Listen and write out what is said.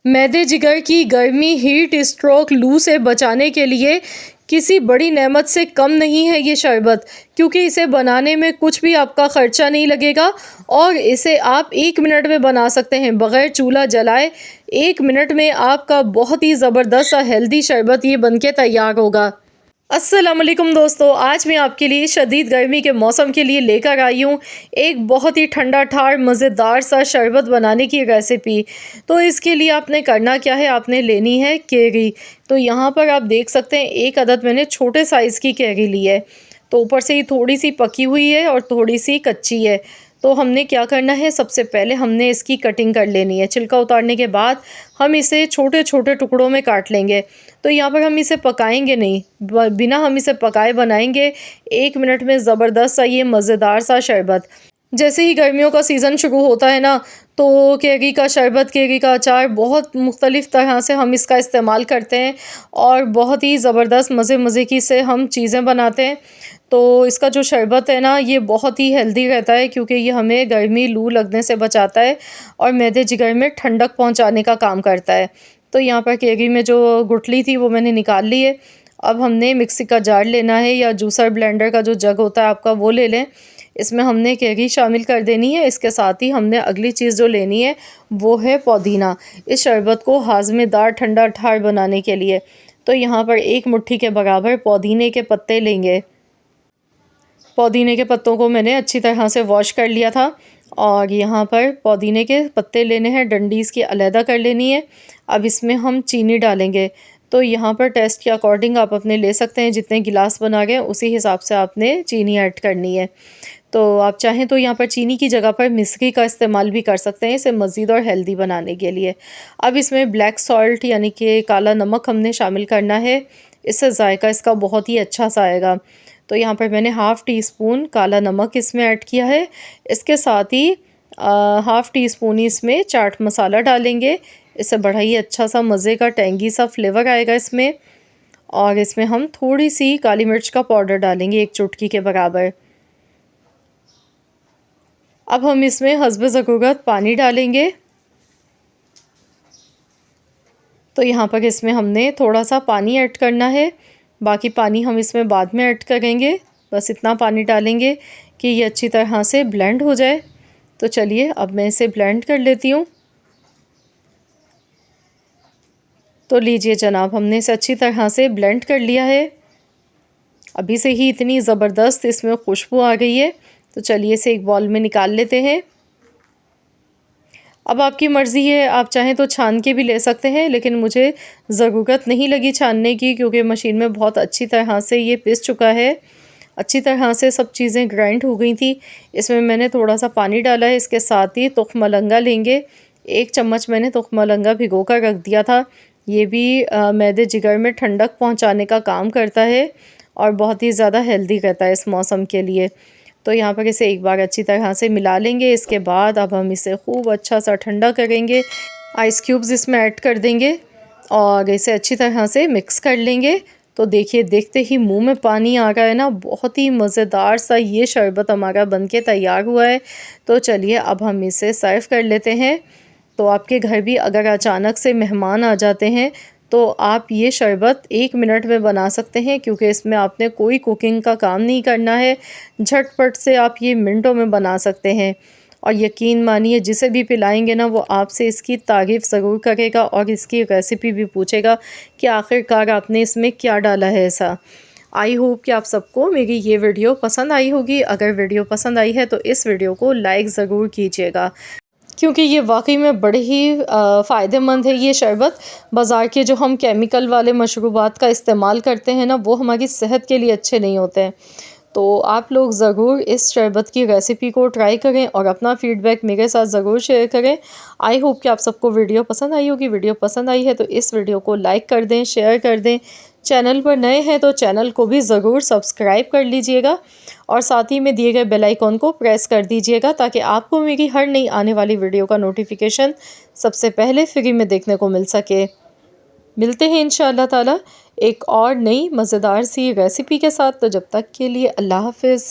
मैदे जिगर की गर्मी, हीट स्ट्रोक, लू से बचाने के लिए किसी बड़ी नेमत से कम नहीं है ये शरबत, क्योंकि इसे बनाने में कुछ भी आपका ख़र्चा नहीं लगेगा और इसे आप 1 मिनट में बना सकते हैं बग़ैर चूल्हा जलाए। 1 मिनट में आपका बहुत ही ज़बरदस्त सा हेल्दी शरबत ये बनके तैयार होगा। अस्सलाम वालेकुम दोस्तों, आज मैं आपके लिए शदीद गर्मी के मौसम के लिए लेकर आई हूँ एक बहुत ही ठंडा ठार मज़ेदार सा शरबत बनाने की रेसिपी। तो इसके लिए आपने करना क्या है, आपने लेनी है कैरी। तो यहाँ पर आप देख सकते हैं एक अदद मैंने छोटे साइज़ की कैरी ली है। तो ऊपर से ही थोड़ी सी पकी हुई है और थोड़ी सी कच्ची है। तो हमने क्या करना है, सबसे पहले हमने इसकी कटिंग कर लेनी है। छिलका उतारने के बाद हम इसे छोटे छोटे टुकड़ों में काट लेंगे। तो यहाँ पर हम इसे पकाएंगे नहीं, बिना हम इसे पकाए बनाएंगे 1 मिनट में ज़बरदस्त सा ये मज़ेदार सा शरबत। जैसे ही गर्मियों का सीज़न शुरू होता है ना, तो कैरी का शरबत, कैरी का अचार बहुत मुख्तलिफ़ तरह से हम इसका इस्तेमाल करते हैं और बहुत ही ज़बरदस्त मज़े मज़े की से हम चीज़ें बनाते हैं। तो इसका जो शरबत है ना, ये बहुत ही हेल्दी रहता है क्योंकि ये हमें गर्मी, लू लगने से बचाता है और मैदे जिगर में ठंडक पहुंचाने का काम करता है। तो यहाँ पर कैरी में जो गुठली थी वो मैंने निकाल ली है। अब हमने मिक्सी का जार लेना है या जूसर ब्लेंडर का जो जग होता है आपका, वो ले लें। इसमें हमने कैरी शामिल कर देनी है। इसके साथ ही हमने अगली चीज़ जो लेनी है वो है पुदीना, इस शरबत को हाज़मेदार ठंडा ठार बनाने के लिए। तो यहाँ पर 1 मुट्ठी के बराबर पुदीने के पत्ते लेंगे। पुदीने के पत्तों को मैंने अच्छी तरह से वॉश कर लिया था और यहाँ पर पुदीने के पत्ते लेने हैं, डंडी इसकी अलहदा कर लेनी है। अब इसमें हम चीनी डालेंगे। तो यहाँ पर टेस्ट के अकॉर्डिंग आप अपने ले सकते हैं, जितने गिलास बना गए उसी हिसाब से आपने चीनी ऐड करनी है। तो आप चाहें तो यहाँ पर चीनी की जगह पर मिश्री का इस्तेमाल भी कर सकते हैं, इसे मज़ीद और हेल्दी बनाने के लिए। अब इसमें ब्लैक सॉल्ट यानी कि काला नमक हमने शामिल करना है, इससे जायका इसका बहुत ही अच्छा सा आएगा। तो यहाँ पर मैंने हाफ़ टी स्पून काला नमक इसमें ऐड किया है। इसके साथ ही हाफ़ टी स्पून ही इसमें चाट मसाला डालेंगे। इससे बड़ा ही अच्छा सा मज़े का टेंगी सा फ्लेवर आएगा इसमें। और इसमें हम थोड़ी सी काली मिर्च का पाउडर डालेंगे, 1 चुटकी के बराबर। अब हम इसमें हस्ब ज़रूरत पानी डालेंगे। तो यहाँ पर इसमें हमने थोड़ा सा पानी ऐड करना है, बाकी पानी हम इसमें बाद में ऐड करेंगे। बस इतना पानी डालेंगे कि ये अच्छी तरह से ब्लेंड हो जाए। तो चलिए अब मैं इसे ब्लेंड कर लेती हूँ। तो लीजिए जनाब, हमने इसे अच्छी तरह से ब्लेंड कर लिया है। अभी से ही इतनी ज़बरदस्त इसमें खुशबू आ गई है। तो चलिए इसे एक बाउल में निकाल लेते हैं। अब आपकी मर्ज़ी है, आप चाहें तो छान के भी ले सकते हैं, लेकिन मुझे ज़रूरत नहीं लगी छानने की क्योंकि मशीन में बहुत अच्छी तरह से ये पिस चुका है। अच्छी तरह से सब चीज़ें ग्राइंड हो गई थी। इसमें मैंने थोड़ा सा पानी डाला है। इसके साथ ही तुख मलंगा लेंगे। 1 चम्मच मैंने तुख मलंगा भिगो कर रख दिया था। ये भी मैदे जिगर में ठंडक पहुँचाने का काम करता है और बहुत ही ज़्यादा हेल्दी रहता है इस मौसम के लिए। तो यहाँ पर इसे एक बार अच्छी तरह से मिला लेंगे। इसके बाद अब हम इसे खूब अच्छा सा ठंडा करेंगे। आइस क्यूब्स इसमें ऐड कर देंगे और इसे अच्छी तरह से मिक्स कर लेंगे। तो देखिए, देखते ही मुंह में पानी आ रहा है ना, बहुत ही मज़ेदार सा ये शरबत हमारा बनके तैयार हुआ है। तो चलिए अब हम इसे सर्व कर लेते हैं। तो आपके घर भी अगर अचानक से मेहमान आ जाते हैं तो आप ये शरबत 1 मिनट में बना सकते हैं, क्योंकि इसमें आपने कोई कुकिंग का काम नहीं करना है। झटपट से आप ये मिनटों में बना सकते हैं और यकीन मानिए जिसे भी पिलाएंगे ना, वो आपसे इसकी तारीफ़ ज़रूर करेगा और इसकी रेसिपी भी पूछेगा कि आखिरकार आपने इसमें क्या डाला है ऐसा। आई होप कि आप सबको मेरी ये वीडियो पसंद आई होगी। अगर वीडियो पसंद आई है तो इस वीडियो को लाइक ज़रूर कीजिएगा, क्योंकि ये वाकई में बड़े ही फ़ायदेमंद है ये शरबत। बाज़ार के जो हम केमिकल वाले मशरूबात का इस्तेमाल करते हैं ना, वो हमारी सेहत के लिए अच्छे नहीं होते हैं। तो आप लोग ज़रूर इस शरबत की रेसिपी को ट्राई करें और अपना फ़ीडबैक मेरे साथ ज़रूर शेयर करें। आई होप कि आप सबको वीडियो पसंद आई होगी। वीडियो पसंद आई है तो इस वीडियो को लाइक कर दें, शेयर कर दें। चैनल पर नए हैं तो चैनल को भी ज़रूर सब्सक्राइब कर लीजिएगा और साथ ही में दिए गए बेल आइकॉन को प्रेस कर दीजिएगा, ताकि आपको मेरी हर नई आने वाली वीडियो का नोटिफिकेशन सबसे पहले फ्री में देखने को मिल सके। मिलते हैं इंशाअल्लाह ताला एक और नई मज़ेदार सी रेसिपी के साथ। तो जब तक के लिए अल्लाह हाफ़िज़।